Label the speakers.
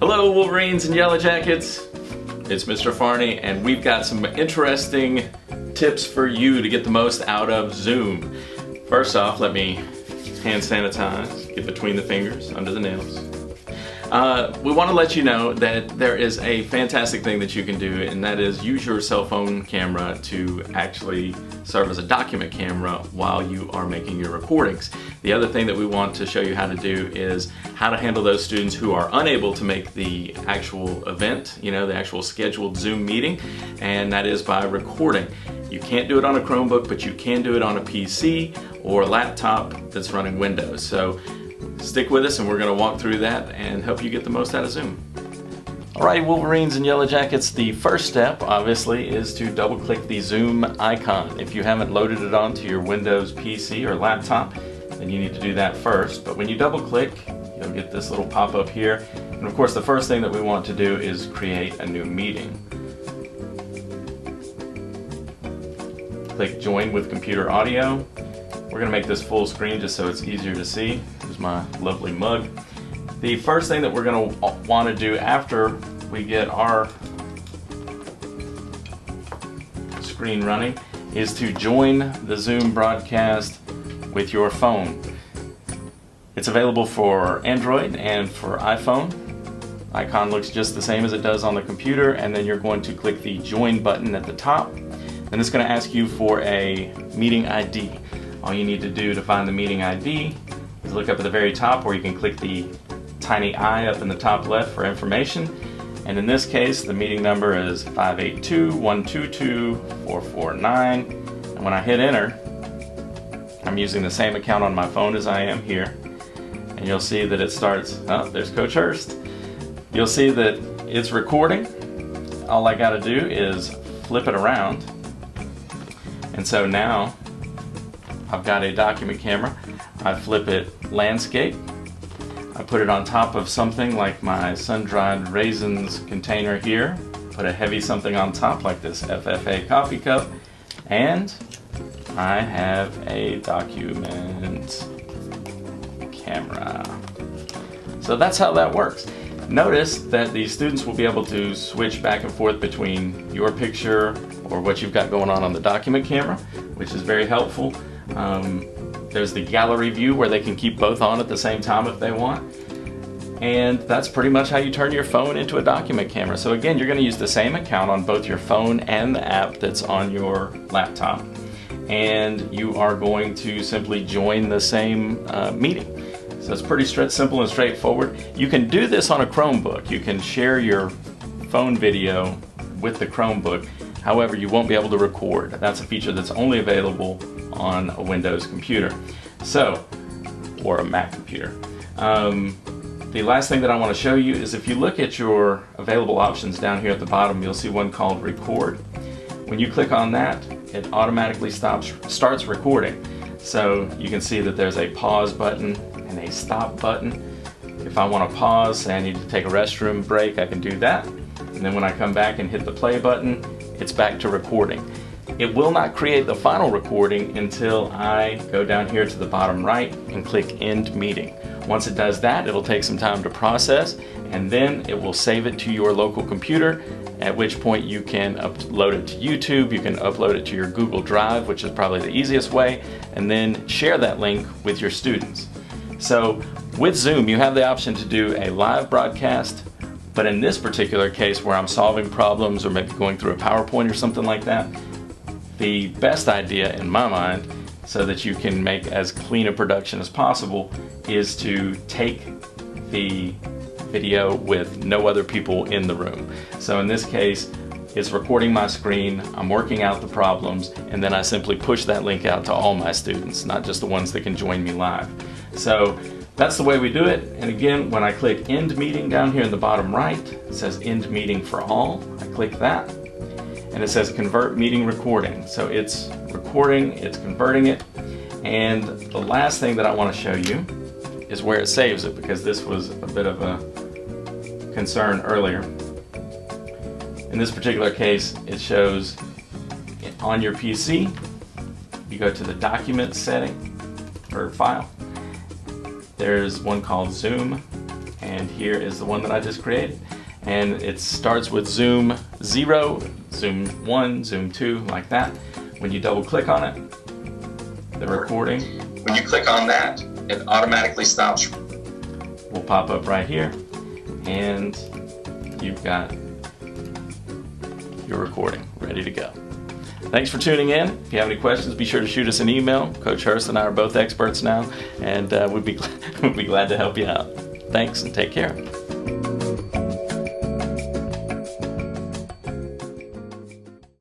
Speaker 1: Hello Wolverines and Yellow Jackets, it's Mr. Fahrney and we've got some interesting tips for you to get the most out of Zoom. First off, let me hand sanitize, get between the fingers, under the nails. We want to let you know that there is a fantastic thing that you can do, and that is use your cell phone camera to actually serve as a document camera while you are making your recordings. The other thing that we want to show you how to do is how to handle those students who are unable to make the actual event, the actual scheduled Zoom meeting, and that is by recording. You can't do it on a Chromebook, but you can do it on a PC or a laptop that's running Windows. So stick with us and we're going to walk through that and help you get the most out of Zoom. Alright, Wolverines and Yellow Jackets, the first step obviously is to double click the Zoom icon. If you haven't loaded it onto your Windows PC or laptop, then you need to do that first. But when you double click, you'll get this little pop-up here. And of course the first thing that we want to do is create a new meeting. Click Join with Computer Audio. We're going to make this full screen just so it's easier to see. Here's my lovely mug. The first thing that we're going to want to do after we get our screen running is to join the Zoom broadcast with your phone. It's available for Android and for iPhone. Icon looks just the same as it does on the computer, and then you're going to click the Join button at the top. Then it's going to ask you for a meeting ID. All you need to do to find the meeting ID is look up at the very top where you can click the tiny I up in the top left for information. And in this case, the meeting number is 582-122-449. And when I hit enter, I'm using the same account on my phone as I am here. And you'll see that it starts, oh, there's Coach Hurst. You'll see that it's recording. All I gotta do is flip it around. And so now, I've got a document camera. I flip it landscape. I put it on top of something like my sun-dried raisins container here. Put a heavy something on top like this FFA coffee cup. And I have a document camera. So that's how that works. Notice that the students will be able to switch back and forth between your picture or what you've got going on the document camera, which is very helpful. There's the gallery view where they can keep both on at the same time if they want. And that's pretty much how you turn your phone into a document camera. So again, you're going to use the same account on both your phone and the app that's on your laptop. And you are going to simply join the same meeting. So it's pretty simple and straightforward. You can do this on a Chromebook. You can share your phone video with the Chromebook. However, you won't be able to record. That's a feature that's only available on a Windows computer, or a Mac computer. The last thing that I want to show you is if you look at your available options down here at the bottom, you'll see one called Record. When you click on that, it automatically starts recording. So you can see that there's a pause button and a stop button. If I want to pause, say I need to take a restroom break, I can do that. And then when I come back and hit the play button, it's back to recording. It will not create the final recording until I go down here to the bottom right and click End Meeting. Once it does that, it'll take some time to process, and then it will save it to your local computer, at which point you can upload it to YouTube, you can upload it to your Google Drive, which is probably the easiest way, and then share that link with your students. So with Zoom, you have the option to do a live broadcast, but in this particular case where I'm solving problems or maybe going through a PowerPoint or something like that, the best idea in my mind, so that you can make as clean a production as possible, is to take the video with no other people in the room. So in this case, it's recording my screen, I'm working out the problems, and then I simply push that link out to all my students, not just the ones that can join me live. So that's the way we do it. And again, when I click End Meeting down here in the bottom right, it says End Meeting for All. I click that, and it says Convert Meeting Recording. So it's recording, it's converting it. And the last thing that I want to show you is where it saves it, because this was a bit of a concern earlier. In this particular case, it shows on your PC, you go to the document setting or file. There's one called Zoom, and here is the one that I just created. And it starts with zoom 0, zoom 1, zoom 2, like that. When you double click on it, the recording,
Speaker 2: when you click on that, it automatically stops.
Speaker 1: Will pop up right here, and you've got your recording ready to go. Thanks for tuning in. If you have any questions, be sure to shoot us an email. Coach Hurst and I are both experts now, and we'd be glad to help you out. Thanks, and take care.